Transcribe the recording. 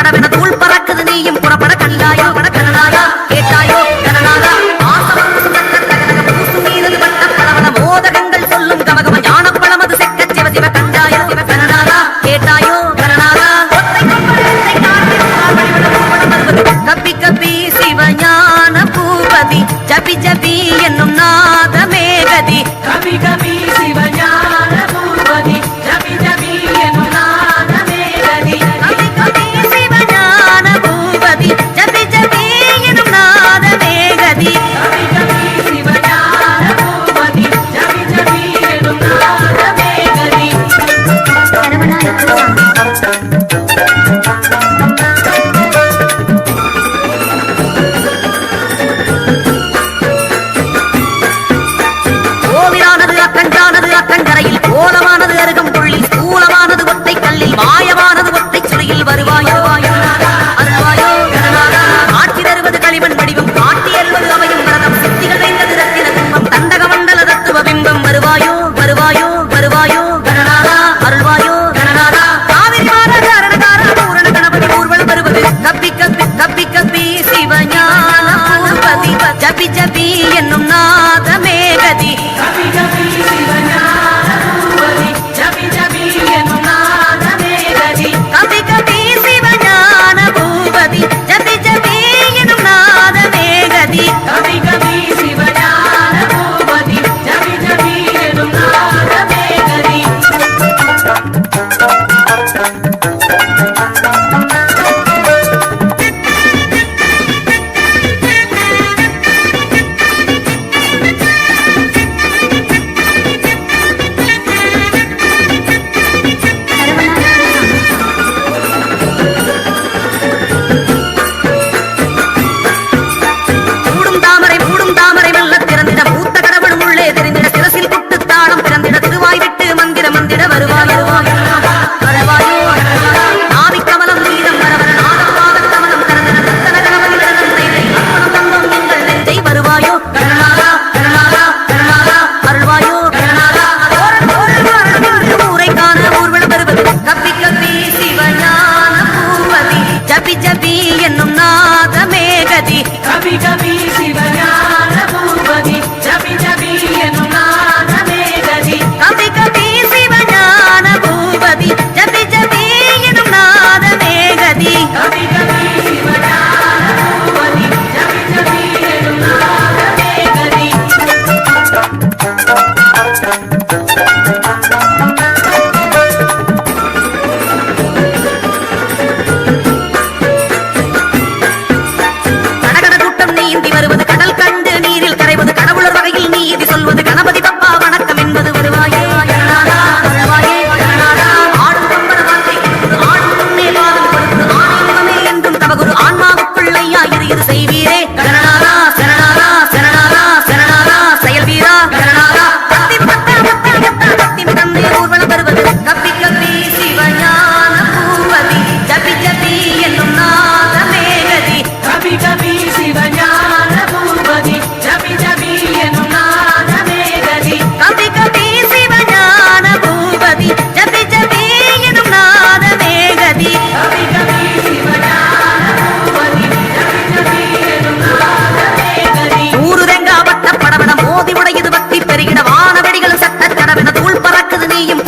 கடவென தூள் பறக்குது நீயும் புறப்பட கண்டாயோ பட கனடாயா கேட்டாயோ கனடாதா ஆசமம் தக்க பூசு மீது பட்ட படவன மோதகங்கள் சொல்லும் கமகம ஞானப்பழம் அது செக்க சிவ சிவ கண்டாயோ சிவ கனடாதா கேட்டாயோ கனடாதா கப்பி கப்பி சிவஞான பூபதி ஜபி ஜபி என்னும் நாத மேகதி கபி கபி சிவஞான பூபதி ஜபி ஜபி என்னும் நாத மேகதி கபி கபி சிவஞான பூபதி ஜபி ஜபி என்னும் நாத மேகதி கபி கபி சிவஞான பூபதி ஜபி ஜபி என்னும் நாத மேகதி அக்கங்கரையில் கோலமானது அருகம் புள்ளி ஸ்தூலமானது ஒத்தை கல்லில் மாயமானது ஒத்தை சுழியில் வருவாயோ அருள்வாயோ காட்சி தருவது களிமண் வடிவம் காட்டி எல்வது அமையும் வரதம் சித்திகள் வைத்தது ரத்தின கும்பம் தண்டக மண்டல தத்துவ பிம்பம் வருவாயோ வருவாயோ வருவாயோ கணநாதா அருள்வாயோ கணநாதா காவிரி மாதா அரணகாரா பூரண கணபதி ஊர்வலம் வருவது கப்பி கப்பி கப்பி கப்பி சிவஞான பூபதி ஜபி ஜபி என்னும் நாத மேகதி கபி கபி சிவஞான மோதி உடையது பக்தி பெருகிட வானவெடிகளும் சட்ட கடவென தூள் பறக்குது நீயும்